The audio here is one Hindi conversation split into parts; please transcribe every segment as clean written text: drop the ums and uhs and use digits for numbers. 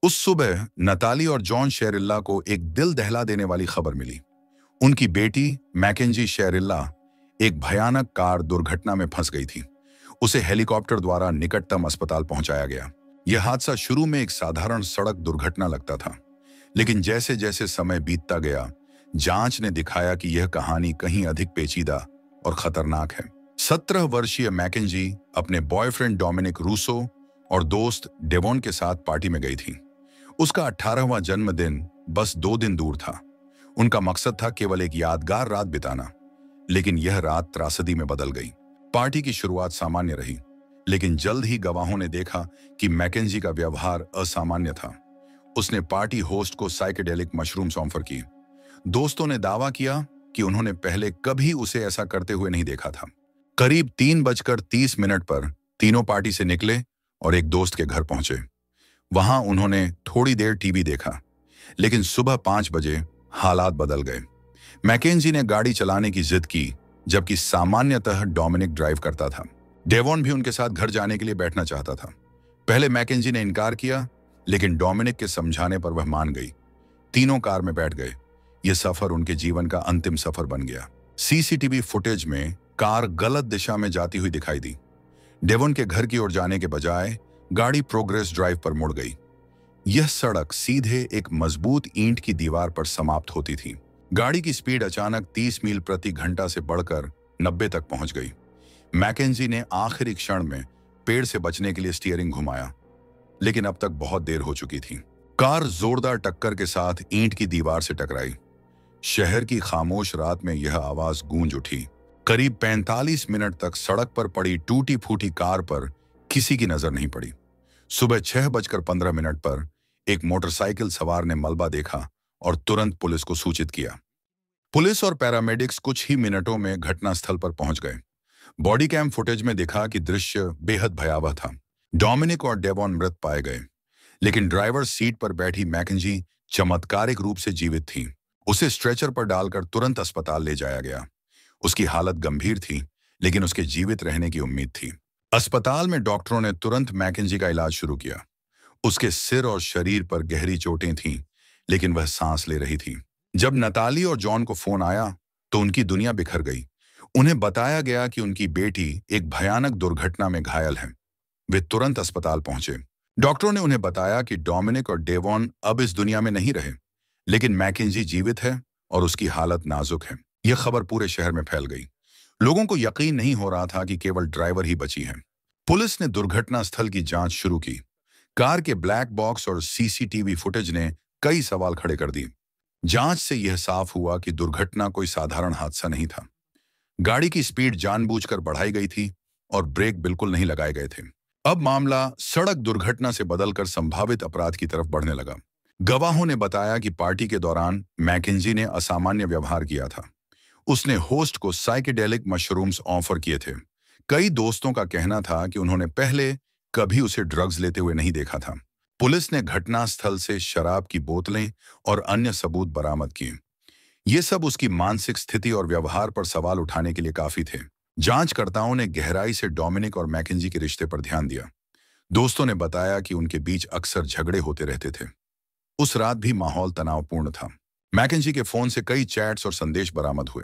उस सुबह नताली और जॉन शेरिल्ला को एक दिल दहला देने वाली खबर मिली। उनकी बेटी मैकेंजी शेरिल्ला एक भयानक कार दुर्घटना में फंस गई थी। उसे हेलीकॉप्टर द्वारा निकटतम अस्पताल पहुंचाया गया। यह हादसा शुरू में एक साधारण सड़क दुर्घटना लगता था, लेकिन जैसे जैसे समय बीतता गया, जांच ने दिखाया कि यह कहानी कहीं अधिक पेचीदा और खतरनाक है। 17 वर्षीय मैकेंजी अपने बॉयफ्रेंड डोमिनिक रूसो और दोस्त डेवॉन के साथ पार्टी में गई थी। उसका 18वां जन्मदिन बस 2 दिन दूर था। उनका मकसद था केवल एक यादगार रात बिताना, लेकिन यह रात त्रासदी में बदल गई। पार्टी की शुरुआत सामान्य रही, लेकिन जल्द ही गवाहों ने देखा कि मैकेंजी का व्यवहार असामान्य था। उसने पार्टी होस्ट को साइकेडेलिक मशरूम्स ऑफर किए। दोस्तों ने दावा किया कि उन्होंने पहले कभी उसे ऐसा करते हुए नहीं देखा था। करीब 3:30 पर तीनों पार्टी से निकले और एक दोस्त के घर पहुंचे। वहां उन्होंने थोड़ी देर टीवी देखा, लेकिन सुबह 5 बजे हालात बदल गए। मैकेंजी ने गाड़ी चलाने की जिद की, जबकि सामान्यतः डोमिनिक ड्राइव करता था। डेवॉन भी उनके साथ घर जाने के लिए बैठना चाहता था। पहले मैकेंजी ने इनकार किया, लेकिन डोमिनिक के समझाने पर वह मान गई। तीनों कार में बैठ गए। यह सफर उनके जीवन का अंतिम सफर बन गया। सीसीटीवी फुटेज में कार गलत दिशा में जाती हुई दिखाई दी। डेवॉन के घर की ओर जाने के बजाय गाड़ी प्रोग्रेस ड्राइव पर मुड़ गई। यह सड़क सीधे एक मजबूत ईंट की दीवार पर समाप्त होती थी। गाड़ी की स्पीड अचानक 30 मील प्रति घंटा से बढ़कर 90 तक पहुंच गई। मैकेंजी ने आखिरी क्षण में पेड़ से बचने के लिए स्टीयरिंग घुमाया, लेकिन अब तक बहुत देर हो चुकी थी। कार जोरदार टक्कर के साथ ईंट की दीवार से टकराई। शहर की खामोश रात में यह आवाज गूंज उठी। करीब 45 मिनट तक सड़क पर पड़ी टूटी फूटी कार पर किसी की नजर नहीं पड़ी। सुबह 6:15 पर एक मोटरसाइकिल सवार ने मलबा देखा और तुरंत पुलिस को सूचित किया। पुलिस और पैरामेडिक्स कुछ ही मिनटों में घटनास्थल पर पहुंच गए। बॉडी कैम फुटेज में दिखा कि दृश्य बेहद भयावह था। डोमिनिक और डेवॉन मृत पाए गए, लेकिन ड्राइवर सीट पर बैठी मैकेंजी चमत्कारिक रूप से जीवित थी। उसे स्ट्रेचर पर डालकर तुरंत अस्पताल ले जाया गया। उसकी हालत गंभीर थी, लेकिन उसके जीवित रहने की उम्मीद थी। अस्पताल में डॉक्टरों ने तुरंत मैकेंजी का इलाज शुरू किया। उसके सिर और शरीर पर गहरी चोटें थीं, लेकिन वह सांस ले रही थी। जब नताली और जॉन को फोन आया, तो उनकी दुनिया बिखर गई। उन्हें बताया गया कि उनकी बेटी एक भयानक दुर्घटना में घायल है। वे तुरंत अस्पताल पहुंचे। डॉक्टरों ने उन्हें बताया कि डोमिनिक और डेवॉन अब इस दुनिया में नहीं रहे, लेकिन मैकेंजी जीवित है और उसकी हालत नाजुक है। यह खबर पूरे शहर में फैल गई। लोगों को यकीन नहीं हो रहा था कि केवल ड्राइवर ही बची है। पुलिस ने दुर्घटना स्थल की जांच शुरू की। कार के ब्लैक बॉक्स और सीसीटीवी फुटेज ने कई सवाल खड़े कर दिए। जांच से यह साफ हुआ कि दुर्घटना कोई साधारण हादसा नहीं था। गाड़ी की स्पीड जानबूझकर बढ़ाई गई थी और ब्रेक बिल्कुल नहीं लगाए गए थे। अब मामला सड़क दुर्घटना से बदलकर संभावित अपराध की तरफ बढ़ने लगा। गवाहों ने बताया कि पार्टी के दौरान मैकेंजी ने असामान्य व्यवहार किया था। उसने होस्ट को साइकेडेलिक मशरूम्स ऑफर किए थे। कई दोस्तों का कहना था कि उन्होंने पहले कभी उसे ड्रग्स लेते हुए नहीं देखा था। पुलिस ने घटनास्थल से शराब की बोतलें और अन्य सबूत बरामद किए। ये सब उसकी मानसिक स्थिति और व्यवहार पर सवाल उठाने के लिए काफी थे। जांचकर्ताओं ने गहराई से डोमिनिक और मैकेंजी के रिश्ते पर ध्यान दिया। दोस्तों ने बताया कि उनके बीच अक्सर झगड़े होते रहते थे। उस रात भी माहौल तनावपूर्ण था। मैकेंजी के फोन से कई चैट्स और संदेश बरामद हुए।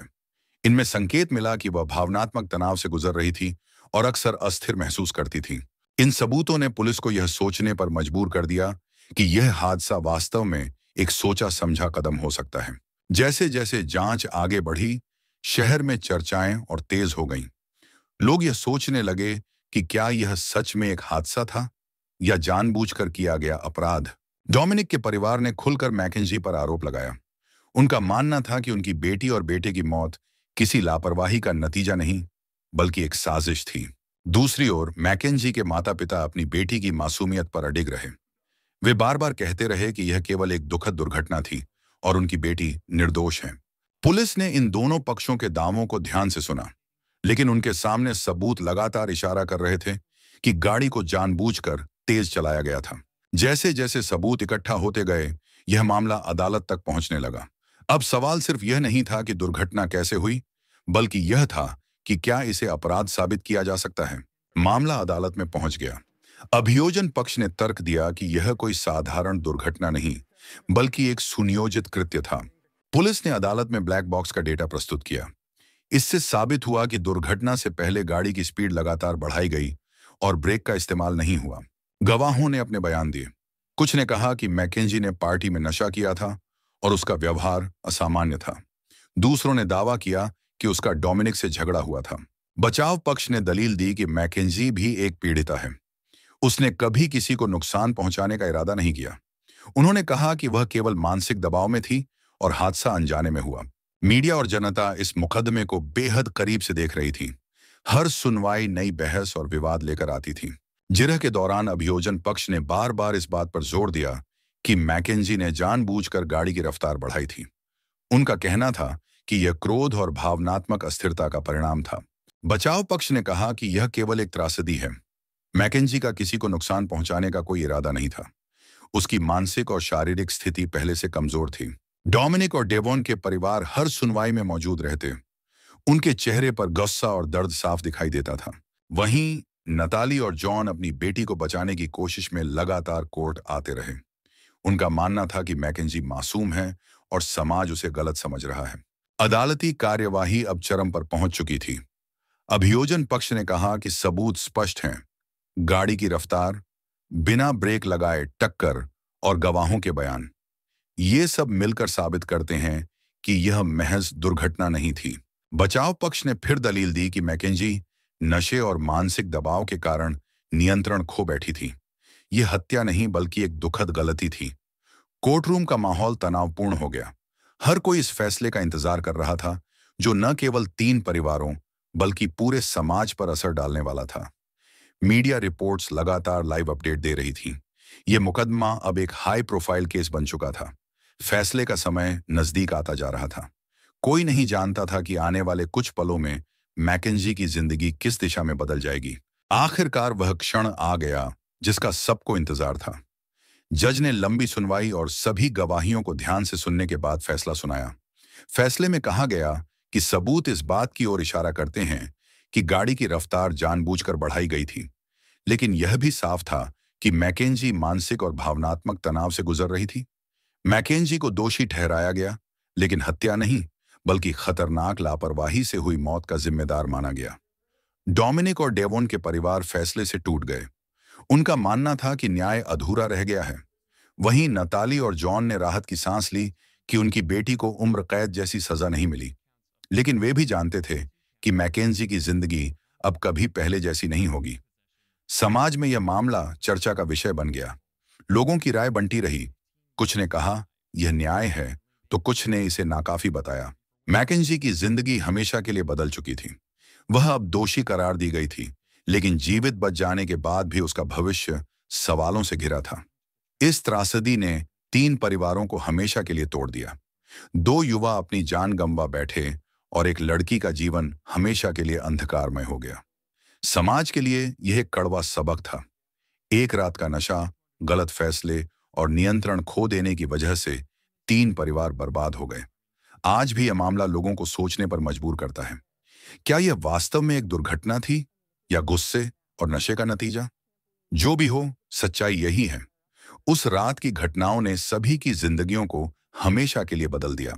इनमें संकेत मिला कि वह भावनात्मक तनाव से गुजर रही थी और अक्सर अस्थिर महसूस करती थी। इन सबूतों ने पुलिस को यह सोचने पर मजबूर कर दिया कि यह हादसा वास्तव में एक सोचा समझा कदम हो सकता है। जैसे जैसे जांच आगे बढ़ी, शहर में चर्चाएं और तेज हो गईं। लोग यह सोचने लगे कि क्या यह सच में एक हादसा था या जानबूझकर किया गया अपराध। डोमिनिक के परिवार ने खुलकर मैकेंजी पर आरोप लगाया। उनका मानना था कि उनकी बेटी और बेटे की मौत किसी लापरवाही का नतीजा नहीं, बल्कि एक साजिश थी। दूसरी ओर मैकेंजी के माता-पिता अपनी बेटी की मासूमियत पर अडिग रहे। वे बार बार कहते रहे कि यह केवल एक दुखद दुर्घटना थी और उनकी बेटी निर्दोष है। पुलिस ने इन दोनों पक्षों के दावों को ध्यान से सुना, लेकिन उनके सामने सबूत लगातार इशारा कर रहे थे कि गाड़ी को जानबूझकर तेज चलाया गया था। जैसे जैसे सबूत इकट्ठा होते गए, यह मामला अदालत तक पहुंचने लगा। अब सवाल सिर्फ यह नहीं था कि दुर्घटना कैसे हुई, बल्कि यह था कि क्या इसे अपराध साबित किया जा सकता है। मामला अदालत में पहुंच गया। अभियोजन पक्ष ने तर्क दिया कि यह कोई साधारण दुर्घटना नहीं, बल्कि एक सुनियोजित कृत्य था। पुलिस ने अदालत में ब्लैक बॉक्स का डेटा प्रस्तुत किया। इससे साबित हुआ कि दुर्घटना से पहले गाड़ी की स्पीड लगातार बढ़ाई गई और ब्रेक का इस्तेमाल नहीं हुआ। गवाहों ने अपने बयान दिए। कुछ ने कहा कि मैकेंजी ने पार्टी में नशा किया था और उसका व्यवहार असामान्य था। दूसरों ने दावा किया कि उसका डोमिनिक से झगड़ा हुआ था। बचाव पक्ष ने दलील दी कि मैकेंजी भी एक पीड़िता है। उसने कभी किसी को नुकसान पहुंचाने का इरादा नहीं किया। उन्होंने कहा कि वह केवल मानसिक दबाव में थी और हादसा अनजाने में हुआ। मीडिया और जनता इस मुकदमे को बेहद करीब से देख रही थी। हर सुनवाई नई बहस और विवाद लेकर आती थी। जिरह के दौरान अभियोजन पक्ष ने बार बार इस बात पर जोर दिया कि मैकेंजी ने जानबूझकर गाड़ी की रफ्तार बढ़ाई थी। उनका कहना था कि यह क्रोध और भावनात्मक अस्थिरता का परिणाम था। बचाव पक्ष ने कहा कि यह केवल एक त्रासदी है। मैकेंजी का किसी को नुकसान पहुंचाने का कोई इरादा नहीं था। उसकी मानसिक और शारीरिक स्थिति पहले से कमजोर थी। डोमिनिक और डेवॉन के परिवार हर सुनवाई में मौजूद रहते। उनके चेहरे पर गुस्सा और दर्द साफ दिखाई देता था। वहीं नताली और जॉन अपनी बेटी को बचाने की कोशिश में लगातार कोर्ट आते रहे। उनका मानना था कि मैकेंजी मासूम है और समाज उसे गलत समझ रहा है। अदालती कार्यवाही अब चरम पर पहुंच चुकी थी। अभियोजन पक्ष ने कहा कि सबूत स्पष्ट हैं। गाड़ी की रफ्तार, बिना ब्रेक लगाए टक्कर और गवाहों के बयान, ये सब मिलकर साबित करते हैं कि यह महज दुर्घटना नहीं थी। बचाव पक्ष ने फिर दलील दी कि मैकेंजी नशे और मानसिक दबाव के कारण नियंत्रण खो बैठी थी। यह हत्या नहीं बल्कि एक दुखद गलती थी। कोर्टरूम का माहौल तनावपूर्ण हो गया। हर कोई इस फैसले का इंतजार कर रहा था, जो न केवल 3 परिवारों बल्कि पूरे समाज पर असर डालने वाला था। मीडिया रिपोर्ट्स लगातार लाइव अपडेट दे रही थी। यह मुकदमा अब एक हाई प्रोफाइल केस बन चुका था। फैसले का समय नजदीक आता जा रहा था। कोई नहीं जानता था कि आने वाले कुछ पलों में मैकेंजी की जिंदगी किस दिशा में बदल जाएगी। आखिरकार वह क्षण आ गया जिसका सबको इंतजार था। जज ने लंबी सुनवाई और सभी गवाहियों को ध्यान से सुनने के बाद फैसला सुनाया। फैसले में कहा गया कि सबूत इस बात की ओर इशारा करते हैं कि गाड़ी की रफ्तार जानबूझकर बढ़ाई गई थी, लेकिन यह भी साफ था कि मैकेंजी मानसिक और भावनात्मक तनाव से गुजर रही थी। मैकेंजी को दोषी ठहराया गया, लेकिन हत्या नहीं बल्कि खतरनाक लापरवाही से हुई मौत का जिम्मेदार माना गया। डोमिनिक और डेवॉन के परिवार फैसले से टूट गए। उनका मानना था कि न्याय अधूरा रह गया है। वहीं नताली और जॉन ने राहत की सांस ली कि उनकी बेटी को उम्र कैद जैसी सजा नहीं मिली, लेकिन वे भी जानते थे कि मैकेंजी की जिंदगी अब कभी पहले जैसी नहीं होगी। समाज में यह मामला चर्चा का विषय बन गया। लोगों की राय बंटी रही। कुछ ने कहा यह न्याय है, तो कुछ ने इसे नाकाफी बताया। मैकेंजी की जिंदगी हमेशा के लिए बदल चुकी थी। वह अब दोषी करार दी गई थी, लेकिन जीवित बच जाने के बाद भी उसका भविष्य सवालों से घिरा था। इस त्रासदी ने 3 परिवारों को हमेशा के लिए तोड़ दिया। 2 युवा अपनी जान गंवा बैठे और एक लड़की का जीवन हमेशा के लिए अंधकारमय हो गया। समाज के लिए यह एक कड़वा सबक था। एक रात का नशा, गलत फैसले और नियंत्रण खो देने की वजह से 3 परिवार बर्बाद हो गए। आज भी यह मामला लोगों को सोचने पर मजबूर करता है। क्या यह वास्तव में एक दुर्घटना थी या गुस्से और नशे का नतीजा? जो भी हो, सच्चाई यही है। उस रात की घटनाओं ने सभी की जिंदगियों को हमेशा के लिए बदल दिया।